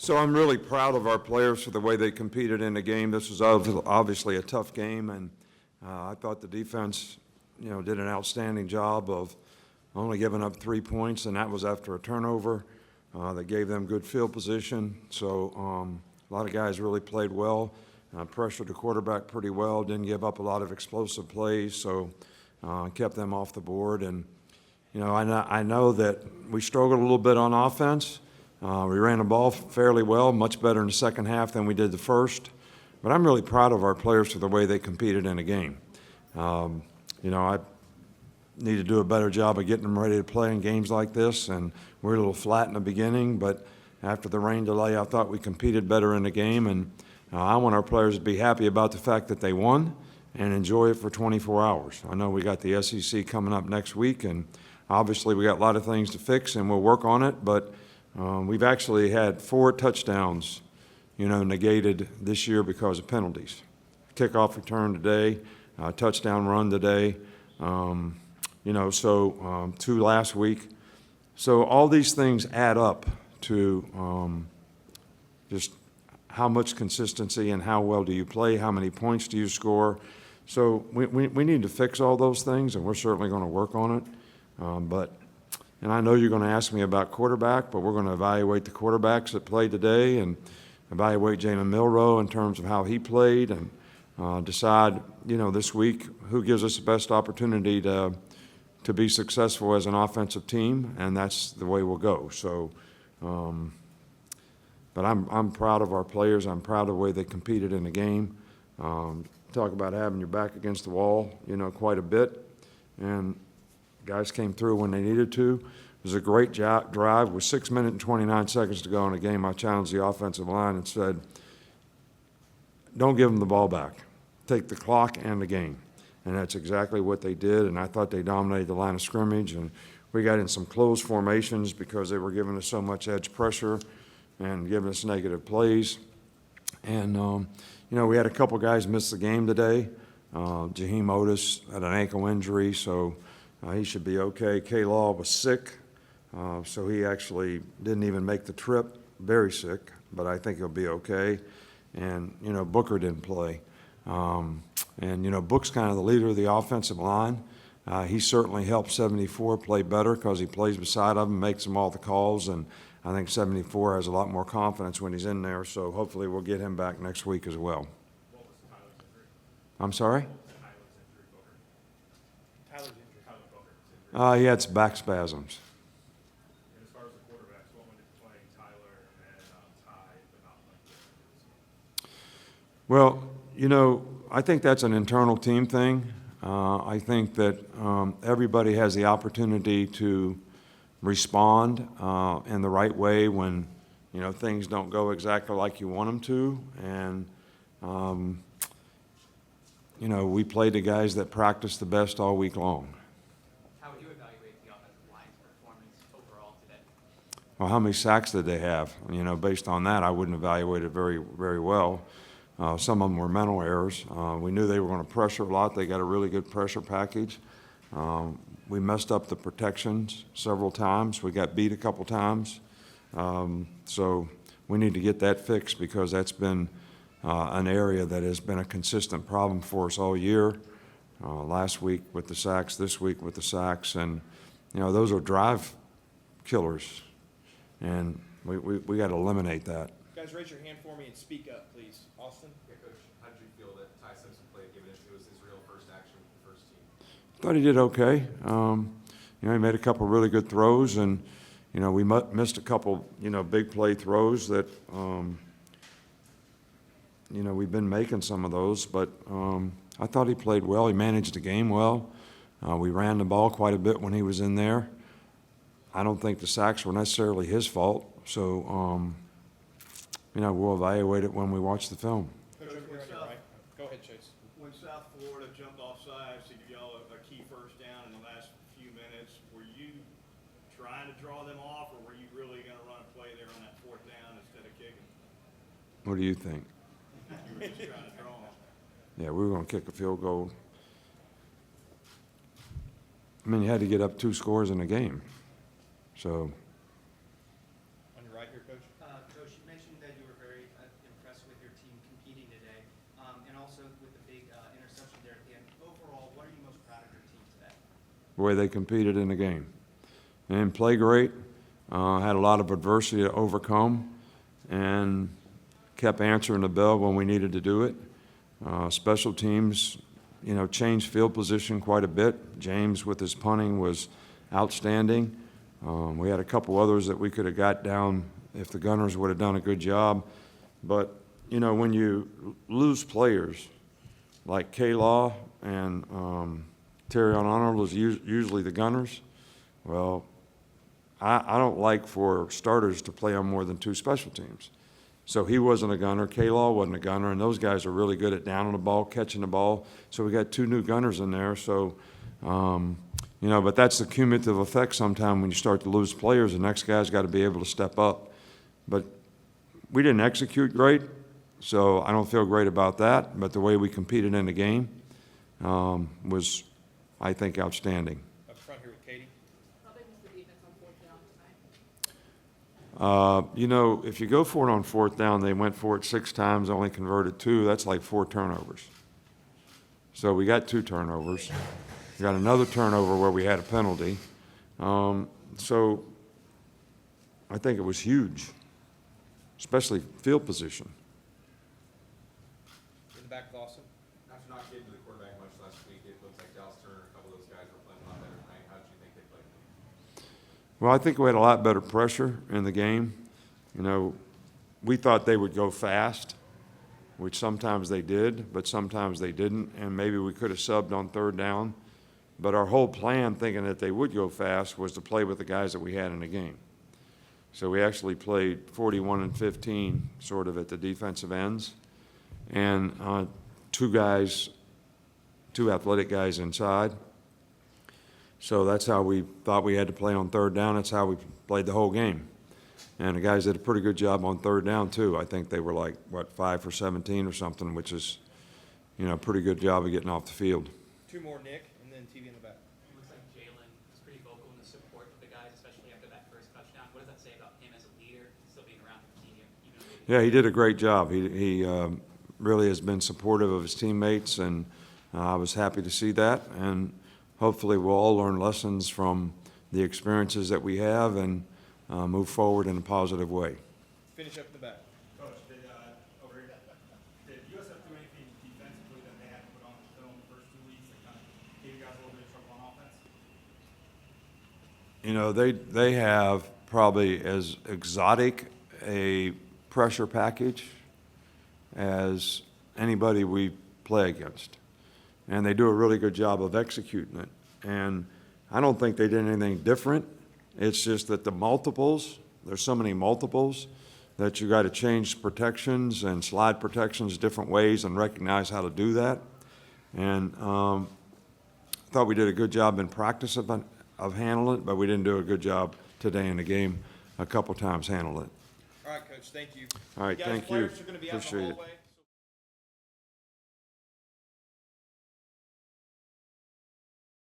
So I'm really proud of our players for the way they competed in the game. This was obviously a tough game, and I thought the defense, did an outstanding job of only giving up 3 points, and that was after a turnover that gave them good field position. So a lot of guys really played well, pressured the quarterback pretty well, didn't give up a lot of explosive plays, so kept them off the board. And I know that we struggled a little bit on offense. We ran the ball fairly well, much better in the second half than we did the first. But I'm really proud of our players for the way they competed in the game. I need to do a better job of getting them ready to play in games like this, and we're a little flat in the beginning, but after the rain delay, I thought we competed better in the game, and I want our players to be happy about the fact that they won and enjoy it for 24 hours. I know we got the SEC coming up next week, and obviously we got a lot of things to fix, and we'll work on it, but we've actually had 4 touchdowns, negated this year because of penalties. Kickoff return today, touchdown run today, 2 last week. So all these things add up to just how much consistency and how well do you play, how many points do you score. So we need to fix all those things, and we're certainly going to work on it. And I know you're going to ask me about quarterback, but we're going to evaluate the quarterbacks that played today and evaluate Jalen Milroe in terms of how he played and decide, this week who gives us the best opportunity to be successful as an offensive team, and that's the way we'll go. So, but I'm proud of our players. I'm proud of the way they competed in the game. Talk about having your back against the wall, quite a bit. And guys came through when they needed to. It was a great drive with 6 minutes and 29 seconds to go in the game. I challenged the offensive line and said, don't give them the ball back. Take the clock and the game. And that's exactly what they did, and I thought they dominated the line of scrimmage. And we got in some closed formations because they were giving us so much edge pressure and giving us negative plays. And, we had a couple guys miss the game today. Jaheim Otis had an ankle injury, so he should be okay. K-Law was sick, so he actually didn't even make the trip, very sick, but I think he'll be okay. And, Booker didn't play. Book's kind of the leader of the offensive line. He certainly helped 74 play better because he plays beside him, makes them all the calls, and I think 74 has a lot more confidence when he's in there, so hopefully we'll get him back next week as well. What was Tyler's injury? I'm sorry? What was Tyler's injury, Booker? Tyler Booker's injury. He had some back spasms. And as far as the quarterbacks, what went into playing Tyler and Ty, but not like this? Well, I think that's an internal team thing. I think that everybody has the opportunity to respond in the right way when, things don't go exactly like you want them to. And, we play the guys that practice the best all week long. How would you evaluate the offensive line's performance overall today? Well, how many sacks did they have? Based on that, I wouldn't evaluate it very, very well. Some of them were mental errors. We knew they were going to pressure a lot. They got a really good pressure package. We messed up the protections several times. We got beat a couple times. So we need to get that fixed because that's been an area that has been a consistent problem for us all year. Last week with the sacks, this week with the sacks. And, those are drive killers. And we got to eliminate that. Guys, raise your hand for me and speak up, please. Austin? Yeah, Coach, how did you feel that Ty Simpson played, given it was his real first action with the first team? Thought he did okay. He made a couple really good throws, and we missed a couple big play throws that we've been making some of those, but I thought he played well. He managed the game well. We ran the ball quite a bit when he was in there. I don't think the sacks were necessarily his fault, so we'll evaluate it when we watch the film. Coach, over here on your right. Go ahead, Chase. When South Florida jumped off sides to give y'all a key first down in the last few minutes, were you trying to draw them off, or were you really going to run a play there on that fourth down instead of kicking? What do you think? You were just trying to draw them. Yeah, we were going to kick a field goal. You had to get up 2 scores in a game. So On your right here, Coach. Coach, you mentioned the way they competed in the game. They didn't play great, had a lot of adversity to overcome, and kept answering the bell when we needed to do it. Special teams, changed field position quite a bit. James, with his punting, was outstanding. We had a couple others that we could have got down if the Gunners would have done a good job. But, when you lose players like K-Law and Terrion Arnold was usually the Gunners, well, I don't like for starters to play on more than 2 special teams. So he wasn't a gunner, K-Law wasn't a gunner, and those guys are really good at down on the ball, catching the ball. So we got 2 new gunners in there. So, but that's the cumulative effect sometime when you start to lose players. The next guy's got to be able to step up. But we didn't execute great, so I don't feel great about that. But the way we competed in the game was, I think, outstanding. Up front here with Katie. How big was the defense on fourth down tonight? If you go for it on 4th down, they went for it 6 times, only converted 2. That's like 4 turnovers. So we got 2 turnovers. We got another turnover where we had a penalty. So I think it was huge, especially field position. In the back with Austin. After not getting to the quarterback much last week, it looks like Dallas Turner and a couple of those guys were playing a lot better tonight. How did you think they played? Well, I think we had a lot better pressure in the game. We thought they would go fast, which sometimes they did, but sometimes they didn't, and maybe we could have subbed on 3rd down. But our whole plan, thinking that they would go fast, was to play with the guys that we had in the game. So we actually played 41 and 15 sort of at the defensive ends, and 2 athletic guys inside. So that's how we thought we had to play on 3rd down. That's how we played the whole game. And the guys did a pretty good job on 3rd down, too. I think they were 5 for 17 or something, which is, a pretty good job of getting off the field. 2 more, Nick, and then TV in the back. It looks like Jalen was pretty vocal in the support of the guys, especially after that first touchdown. What does that say about him as a leader, still being around to continue? Yeah, he did a great job. He really has been supportive of his teammates, and I was happy to see that. And hopefully we'll all learn lessons from the experiences that we have and move forward in a positive way. Finish up in the back. Coach, did USF do anything defensively that they hadn't put on the film the first 2 weeks that kind of gave you guys a little bit of trouble on offense? They have probably as exotic a pressure package as anybody we play against. And they do a really good job of executing it. And I don't think they did anything different. It's just that there's so many multiples that you got to change protections and slide protections different ways and recognize how to do that. And I thought we did a good job in practice of handling it, but we didn't do a good job today in the game a couple times handling it. All right, Coach, thank you. All right, Guys, thank you. players are going to be out in Appreciate the it. hallway.